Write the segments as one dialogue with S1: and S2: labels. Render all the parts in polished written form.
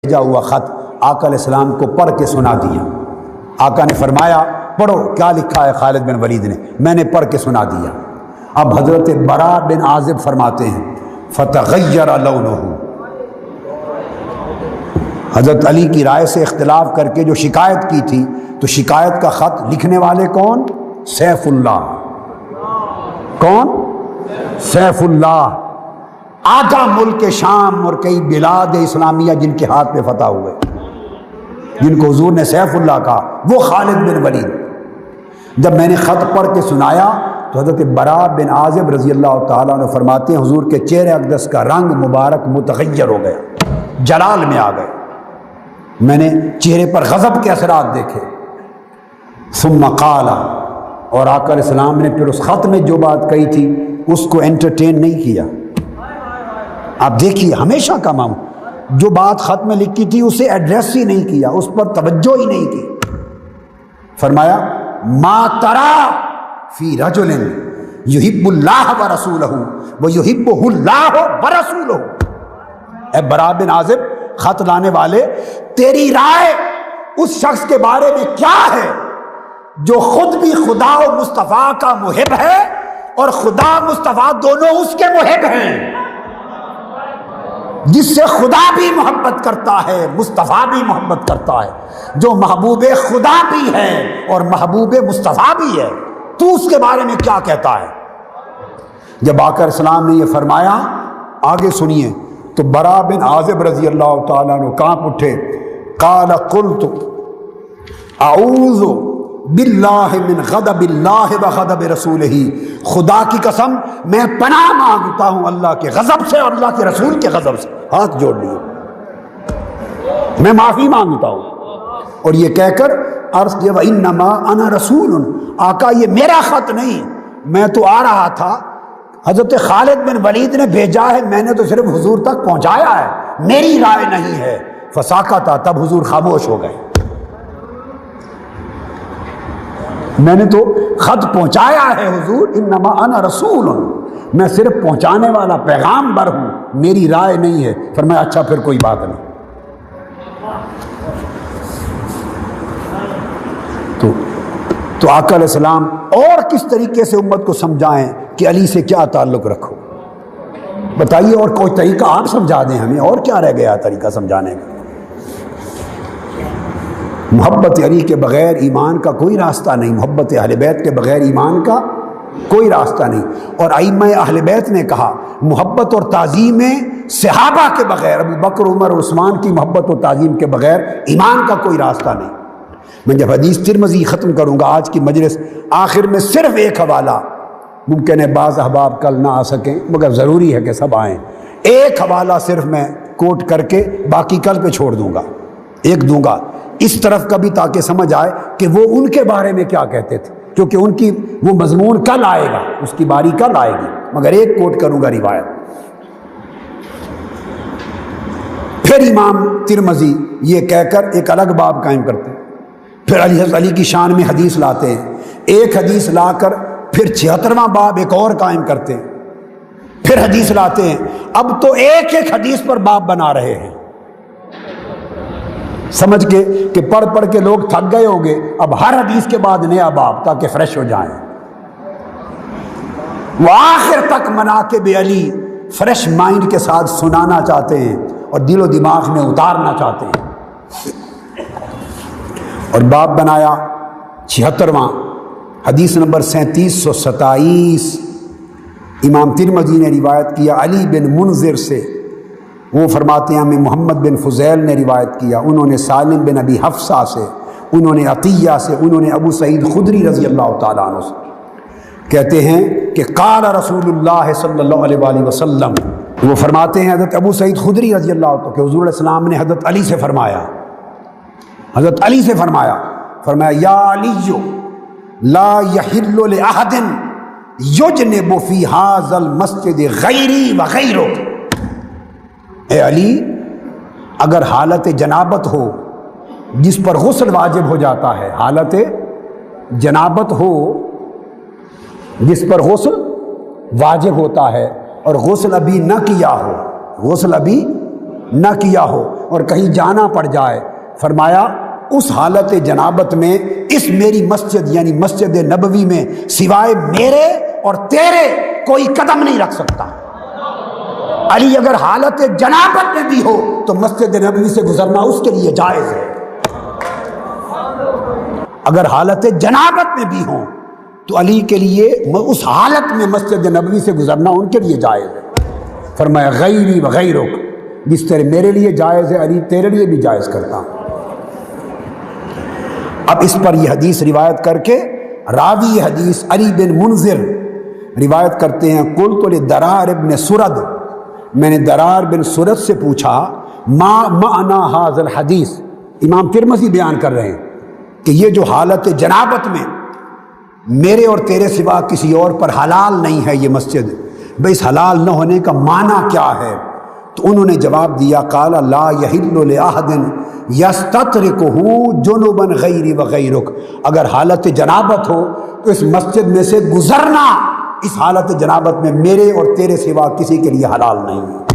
S1: بھیجا ہوا خط آقا علیہ السلام کو پڑھ کے سنا دیا۔ آقا نے فرمایا پڑھو کیا لکھا ہے خالد بن ولید نے، میں نے پڑھ کے سنا دیا۔ اب حضرت برا بن عازب فرماتے ہیں فتغیر لونہ، حضرت علی کی رائے سے اختلاف کر کے جو شکایت کی تھی، تو شکایت کا خط لکھنے والے کون؟ سیف اللہ۔ کون؟ سیف اللہ، آدھا ملک شام اور کئی بلاد اسلامیہ جن کے ہاتھ پہ فتح ہوئے، جن کو حضور نے سیف اللہ کہا، وہ خالد بن ولید۔ جب میں نے خط پڑھ کے سنایا تو حضرت برا بن عازب رضی اللہ تعالیٰ عنہ فرماتے ہیں حضور کے چہرے اقدس کا رنگ مبارک متغیر ہو گیا، جلال میں آ گئے، میں نے چہرے پر غضب کے اثرات دیکھے۔ ثم قال، اور آقا علیہ السلام نے پھر اس خط میں جو بات کہی تھی اس کو انٹرٹین نہیں کیا۔ آپ دیکھیے ہمیشہ کا معمول، جو بات خط میں لکھی تھی اسے ایڈریس ہی نہیں کیا، اس پر توجہ ہی نہیں کی۔ فرمایا ما ترى فی رجل یحب اللہ ورسولہ ویحبہ اللہ ورسولہ۔ اے برا بن عازب، خط لانے والے، تیری رائے اس شخص کے بارے میں کیا ہے جو خود بھی خدا و مصطفیٰ کا محب ہے اور خدا مصطفیٰ دونوں اس کے محب ہیں، جس سے خدا بھی محبت کرتا ہے مصطفیٰ بھی محبت کرتا ہے، جو محبوب خدا بھی ہے اور محبوب مصطفیٰ بھی ہے، تو اس کے بارے میں کیا کہتا ہے؟ جب آقا علیہ السلام نے یہ فرمایا، آگے سنیے، تو برا بن عازب رضی اللہ تعالیٰ عنہ کانپ اٹھے۔ قال قلت اعوذ باللہ من غضب اللہ و غضب رسولہ، خدا کی قسم میں پناہ مانگتا ہوں اللہ کے غضب سے اور اللہ کے رسول کے غضب سے، ہاتھ جوڑ لیے، میں معافی مانگتا ہوں۔ اور یہ کہہ کر عرض کیا وَإِنَّمَا أَنَا رَسُولٌ، آقا یہ میرا خط نہیں، میں تو آ رہا تھا، حضرت خالد بن ولید نے بھیجا ہے، میں نے تو صرف حضور تک پہنچایا ہے، میری رائے نہیں ہے۔ فساکتا، تب حضور خاموش ہو گئے۔ میں نے تو خط پہنچایا ہے حضور، انما انا رسول، میں صرف پہنچانے والا پیغام بر ہوں، میری رائے نہیں ہے۔ فرمایا اچھا پھر کوئی بات نہیں۔ تو آقا علیہ السلام اور کس طریقے سے امت کو سمجھائیں کہ علی سے کیا تعلق رکھو؟ بتائیے، اور کوئی طریقہ آپ سمجھا دیں ہمیں، اور کیا رہ گیا طریقہ سمجھانے کا؟ محبت علی کے بغیر ایمان کا کوئی راستہ نہیں، محبت اہل بیت کے بغیر ایمان کا کوئی راستہ نہیں۔ اور ائمہ اہل بیت نے کہا محبت اور تعظیم صحابہ کے بغیر، ابو بکر عمر اور عثمان کی محبت اور تعظیم کے بغیر ایمان کا کوئی راستہ نہیں۔ میں جب حدیث ترمذی ختم کروں گا آج کی مجلس، آخر میں صرف ایک حوالہ، ممکن ہے بعض احباب کل نہ آ سکیں مگر ضروری ہے کہ سب آئیں، ایک حوالہ صرف میں کوٹ کر کے باقی کل پہ چھوڑ دوں گا، ایک دوں گا اس طرف کا بھی، تاکہ سمجھ آئے کہ وہ ان کے بارے میں کیا کہتے تھے، کیونکہ ان کی وہ مضمون کل آئے گا، اس کی باری کل آئے گی، مگر ایک کوٹ کروں گا روایت۔ پھر امام ترمذی یہ کہہ کر ایک الگ باب قائم کرتے ہیں، پھر علی کی شان میں حدیث لاتے ہیں، ایک حدیث لا کر پھر 76واں باب ایک اور قائم کرتے ہیں، پھر حدیث لاتے ہیں، اب تو ایک ایک حدیث پر باب بنا رہے ہیں، سمجھ کے کہ پڑھ پڑھ کے لوگ تھک گئے ہوں گے، اب ہر حدیث کے بعد نیا باب، تاکہ فریش ہو جائیں۔ وہ آخر تک مناقب علی فریش مائنڈ کے ساتھ سنانا چاہتے ہیں اور دل و دماغ میں اتارنا چاہتے ہیں۔ اور باب بنایا 76واں، حدیث نمبر 3727، امام ترمذی نے روایت کیا علی بن منذر سے، وہ فرماتے ہیں ہمیں محمد بن فضیل نے روایت کیا، انہوں نے سالم بن ابی حفصہ سے، انہوں نے عطیہ سے، انہوں نے ابو سعید خدری رضی اللہ تعالیٰ عنہ سے، کہتے ہیں کہ قال رسول اللہ صلی اللہ علیہ وآلہ وسلم، وہ فرماتے ہیں حضرت ابو سعید خدری رضی اللہ عنہ کہ حضور علیہ السلام نے حضرت علی سے فرمایا، حضرت علی سے فرمایا یا علی لا یحل لأحد یجنب فی ھذا المسجد غیری وغیرک، اے علی اگر حالت جنابت ہو جس پر غسل واجب ہو جاتا ہے، حالت جنابت ہو جس پر غسل واجب ہوتا ہے اور غسل ابھی نہ کیا ہو، غسل ابھی نہ کیا ہو اور کہیں جانا پڑ جائے، فرمایا اس حالت جنابت میں اس میری مسجد یعنی مسجد نبوی میں سوائے میرے اور تیرے کوئی قدم نہیں رکھ سکتا۔ علی اگر حالت جنابت میں بھی ہو تو مسجد نبوی سے گزرنا اس کے لیے جائز ہے۔ اگر حالت جنابت میں بھی ہوں تو علی کے لیے اس حالت میں مسجد نبوی سے گزرنا ان کے لیے جائز ہے۔ فرمایا غیری و غیرک، جس طرح میرے لیے جائز ہے علی تیرے لیے بھی جائز کرتا ہوں۔ اب اس پر یہ حدیث روایت کر کے راوی حدیث علی بن منذر روایت کرتے ہیں، قلت لدرار ابن سرد، میں نے درار بن سرد سے پوچھا ما معنی ھذا الحدیث، امام ترمذی بیان کر رہے ہیں کہ یہ جو حالت جنابت میں میرے اور تیرے سوا کسی اور پر حلال نہیں ہے یہ مسجد، بھئی اس حلال نہ ہونے کا معنی کیا ہے؟ تو انہوں نے جواب دیا قال لا یحل لأحد یستترکہ جنبا غیری و غیرک، اگر حالت جنابت ہو تو اس مسجد میں سے گزرنا اس حالت جنابت میں میرے اور تیرے سوا کسی کے لیے حلال نہیں ہے۔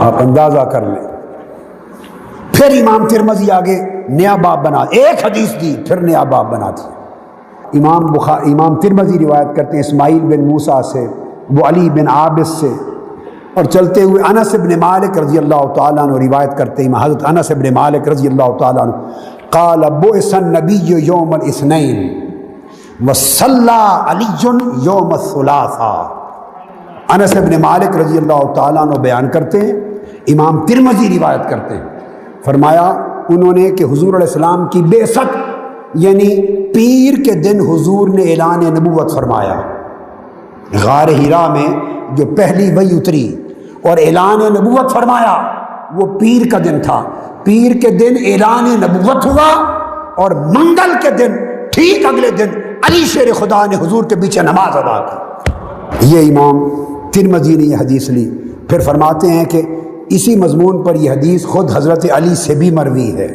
S1: آپ اندازہ کر لیں۔ پھر امام ترمذی آگے نیا باب بنا، ایک حدیث دی پھر نیا باب بنا دی۔ امام ترمذی روایت کرتے ہیں اسماعیل بن موسیٰ سے، وہ علی بن عابس سے، اور چلتے ہوئے انس بن مالک رضی اللہ تعالیٰ عنہ روایت کرتے ہیں حضرت انس بن مالک رضی اللہ تعالیٰ عنہ قال بعث النبی یوم الاثنین وصلی علی یوم الثلاثاء۔ انس بن مالک رضی اللہ تعالیٰ عنہ بیان کرتے ہیں، امام ترمذی روایت کرتے ہیں، فرمایا انہوں نے کہ حضور علیہ السلام کی بعثت یعنی پیر کے دن حضور نے اعلان نبوت فرمایا، غار حرا میں جو پہلی وحی اتری اور اعلان نبوت فرمایا وہ پیر کا دن تھا۔ پیر کے دن اعلان نبوت ہوا اور منگل کے دن ٹھیک اگلے دن علی شیر خدا نے حضور کے پیچھے نماز ادا کی۔ یہ امام ترمذی نے یہ حدیث لی، پھر فرماتے ہیں کہ اسی مضمون پر یہ حدیث خود حضرت علی سے بھی مروی ہے،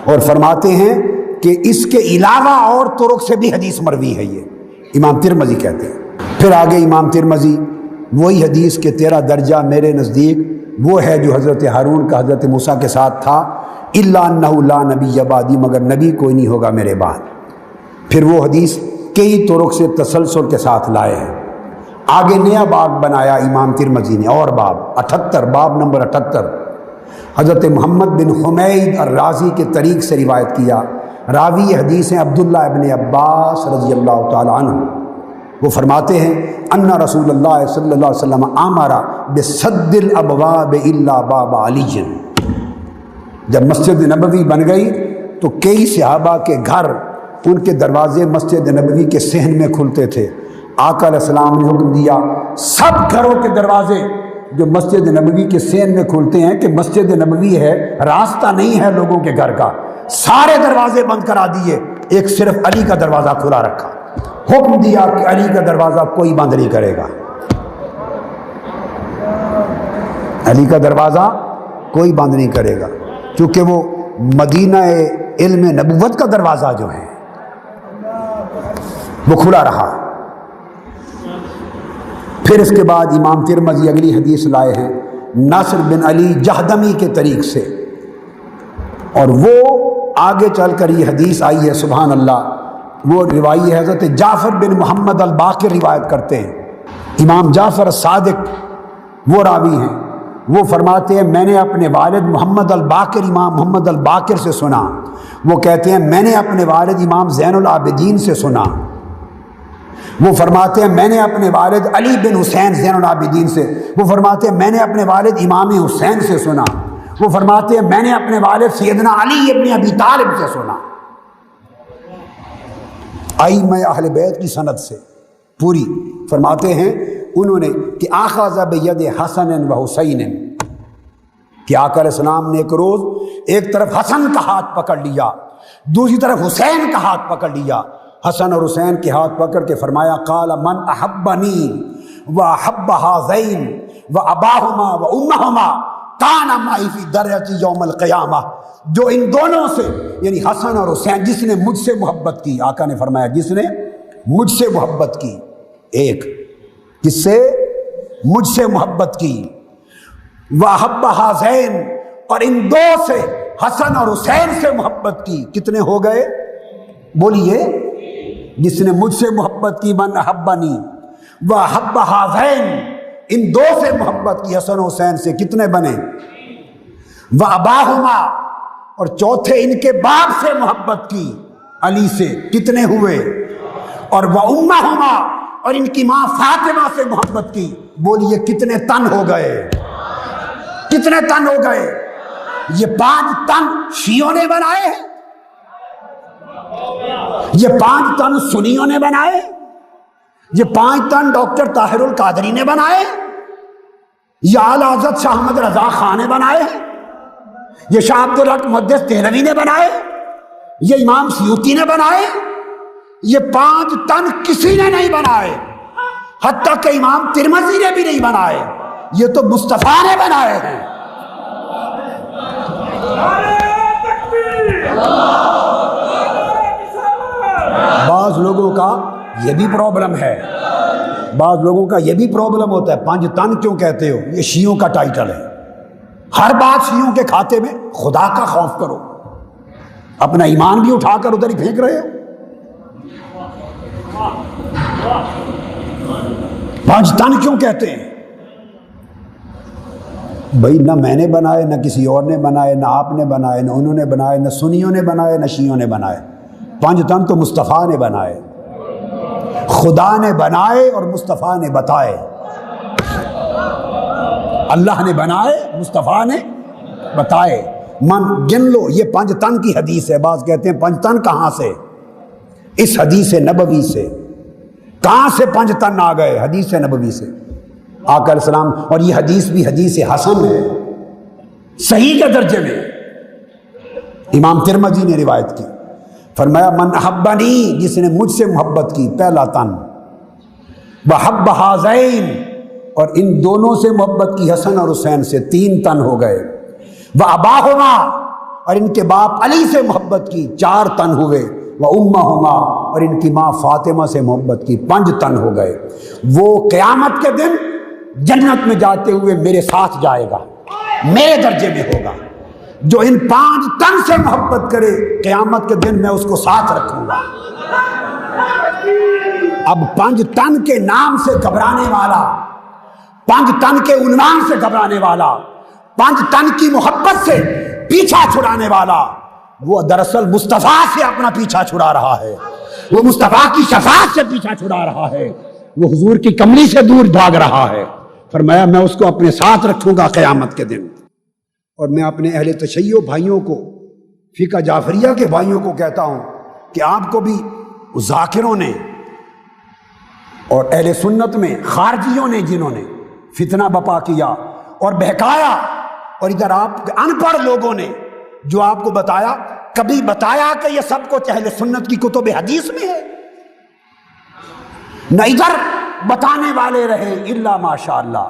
S1: اور فرماتے ہیں کہ اس کے علاوہ اور طرق سے بھی حدیث مروی ہے، یہ امام ترمذی کہتے ہیں۔ پھر آگے امام ترمذی وہی حدیث کے 13 درجہ میرے نزدیک وہ ہے جو حضرت ہارون کا حضرت موسیٰ کے ساتھ تھا، الا انہ لا نبی بعدی، مگر نبی کوئی نہیں ہوگا میرے بعد۔ پھر وہ حدیث کئی طرق سے تسلسل کے ساتھ لائے ہیں۔ آگے نیا باب بنایا امام ترمذی نے، اور باب 78، باب نمبر 78، حضرت محمد بن حمید الرازی کے طریق سے روایت کیا۔ راوی حدیث ہیں عبداللہ ابن عباس رضی اللہ تعالی عنہ، وہ فرماتے ہیں ان رسول اللہ صلی اللہ علیہ وسلم امر بسد الابواب الا باب علی، جب مسجد نبوی بن گئی تو کئی صحابہ کے گھر ان کے دروازے مسجد نبوی کے صحن میں کھلتے تھے۔ آقا علیہ السلام نے حکم دیا سب گھروں کے دروازے جو مسجد نبوی کے صحن میں کھلتے ہیں کہ مسجد نبوی ہے، راستہ نہیں ہے لوگوں کے گھر کا، سارے دروازے بند کرا دیے، ایک صرف علی کا دروازہ کھلا رکھا۔ حکم دیا کہ علی کا دروازہ کوئی بند نہیں کرے گا، علی کا دروازہ کوئی بند نہیں کرے گا، کیونکہ وہ مدینہ علم نبوت کا دروازہ جو ہے وہ کھلا رہا۔ پھر اس کے بعد امام ترمذی اگلی حدیث لائے ہیں ناصر بن علی جہدمی کے طریق سے، اور وہ آگے چل کر یہ حدیث آئی ہے، سبحان اللہ، وہ روایی ہے حضرت جعفر بن محمد الباقر روایت کرتے ہیں۔ امام جعفر صادق وہ راوی ہیں، وہ فرماتے ہیں میں نے اپنے والد محمد الباقر، امام محمد الباقر سے سنا، وہ کہتے ہیں میں نے اپنے والد امام زین العابدین سے سنا، وہ فرماتے ہیں میں نے اپنے والد علی بن حسین زین العابدین سے، وہ فرماتے ہیں میں نے اپنے والد امام حسین سے سنا، وہ فرماتے ہیں میں نے اپنے والد سیدنا علی ابن ابی طالب سے سنا۔ ائمہ اہل بیت کی سند سے پوری فرماتے ہیں انہوں نے کہ اخذ بید حسن و حسین، کہ آقا علیہ السلام نے ایک روز ایک طرف حسن کا ہاتھ پکڑ لیا، دوسری طرف حسین کا ہاتھ پکڑ لیا، حسن اور حسین کے ہاتھ پکڑ کے فرمایا قال من احبنی و احب ہذین و اباہما و امہما کان معی فی درجۃ یوم القیامہ، جو ان دونوں سے یعنی حسن اور حسین جس نے مجھ سے محبت کی، آقا نے فرمایا جس نے مجھ سے محبت کی، ایک کس سے؟ مجھ سے محبت کی. وَأَحَبَّ هَذَيْنِ، اور ان دو سے، حسن اور حسین سے محبت کی. کتنے ہو گئے؟ بولیے. جس نے مجھ سے محبت کی، من احبنی. وَأَحَبَّ هَذَيْنِ، ان دو سے محبت کی، حسن و حسین سے. کتنے بنے؟ وَأَبَاهُمَا، اور چوتھے ان کے باپ سے محبت کی، علی سے. کتنے ہوئے؟ اور وَأُمَّهُمَا، اور ان کی ماں فاطمہ سے محبت کی. بولیے کتنے تن ہو گئے؟ کتنے تن ہو گئے؟ یہ 5 تن شیعوں نے بنائے ہیں، یہ 5 تن سنیوں نے بنائے، یہ 5 تن ڈاکٹر طاہر القادری نے بنائے، یہ اعلیٰ حضرت شاہ احمد رضا خان نے بنائے، یہ شاہ عبدالحق محدث دہلوی نے بنائے، یہ امام سیوطی نے بنائے. یہ 5 تن کسی نے نہیں بنائے، حتیٰ کہ امام ترمذی نے بھی نہیں بنائے. یہ تو مصطفیٰ نے بنائے ہیں. بعض لوگوں کا یہ بھی پرابلم ہے، بعض لوگوں کا یہ بھی پرابلم ہوتا ہے. 5 تن کیوں کہتے ہو؟ یہ شیعوں کا ٹائٹل ہے. ہر بات شیعوں کے کھاتے میں. خدا کا خوف کرو، اپنا ایمان بھی اٹھا کر ادھر ہی پھینک رہے ہو. 5 تن کیوں کہتے ہیں؟ بھائی نہ میں نے بنائے، نہ کسی اور نے بنائے، نہ آپ نے بنائے، نہ انہوں نے بنائے، نہ سنیوں نے بنائے، نہ شیعوں نے بنائے. 5 تن تو مصطفیٰ نے بنائے، خدا نے بنائے اور مصطفیٰ نے بتائے. اللہ نے بنائے، مصطفیٰ نے بتائے. من گن لو، یہ 5 تن کی حدیث ہے. بعض کہتے ہیں 5 تن کہاں سے؟ اس حدیث نبوی سے. کہاں سے 5 تن آ گئے؟ حدیث نبوی سے. آقا علیہ السلام، اور یہ حدیث بھی حدیث حسن ہے، صحیح کے درجے میں. امام ترمذی نے روایت کی. فرمایا من احبنی، جس نے مجھ سے محبت کی، پہلا تن. وَحَبَّ هَذَيْنِ، اور ان دونوں سے محبت کی، حسن اور حسین سے. 3 تن ہو گئے. وَأَبَاهُمَا، اور ان کے باپ علی سے محبت کی. 4 تن ہوئے. وَأُمَّهُمَا، اور ان کی ماں فاطمہ سے محبت کی. 5 تن ہو گئے. وہ قیامت کے دن جنت میں جاتے ہوئے میرے ساتھ جائے گا، میرے درجے میں ہوگا. جو ان 5 تن سے محبت کرے، قیامت کے دن میں اس کو ساتھ رکھوں گا. اب 5 تن کے نام سے گھبرانے والا، 5 تن کے عنوان سے گھبرانے والا، 5 تن کی محبت سے پیچھا چھڑانے والا، وہ دراصل مصطفیٰ سے اپنا پیچھا چھڑا رہا ہے. وہ مصطفیٰ کی شفاعت سے پیچھا چھڑا رہا ہے. وہ حضور کی کملی سے دور بھاگ رہا ہے. فرمایا میں اس کو اپنے ساتھ رکھوں گا قیامت کے دن. اور میں اپنے اہل تشیع بھائیوں کو، فقہ جعفریہ کے بھائیوں کو کہتا ہوں کہ آپ کو بھی ذاکروں نے اور اہل سنت میں خارجیوں نے، جنہوں نے فتنہ بپا کیا اور بہکایا، اور ادھر آپ کے ان پڑھ لوگوں نے جو آپ کو بتایا، کبھی بتایا کہ یہ سب کچھ اہل سنت کی کتب حدیث میں ہے؟ نہ ادھر بتانے والے رہے الا ماشاء اللہ،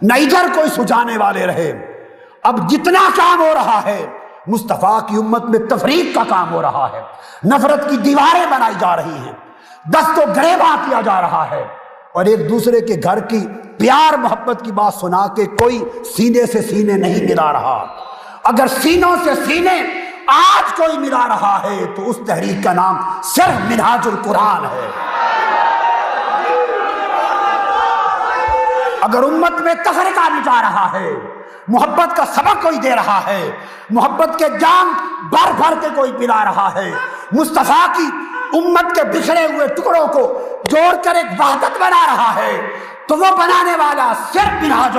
S1: نہ ادھر کوئی سجانے والے رہے. اب جتنا کام ہو رہا ہے، مصطفیٰ کی امت میں تفریق کا کام ہو رہا ہے، نفرت کی دیواریں بنائی جا رہی ہیں، دست و گریباں کیا جا رہا ہے، اور ایک دوسرے کے گھر کی پیار محبت کی بات سنا کے کوئی سینے سے سینے نہیں ملا رہا. اگر سینوں سے سینے آج کوئی ملا رہا ہے تو اس تحریک کا نام صرف منہاج القرآن ہے. اگر امت میں تفرقہ مٹا رہا ہے، محبت کا سبق کوئی دے رہا ہے، محبت کے جام بھر بھر کے کوئی پلا رہا ہے، مصطفیٰ کی امت کے بکھرے ہوئے ٹکڑوں کو جوڑ کر ایک وحدت بنا رہا ہے، تو وہ بنانے والا صرف منہاج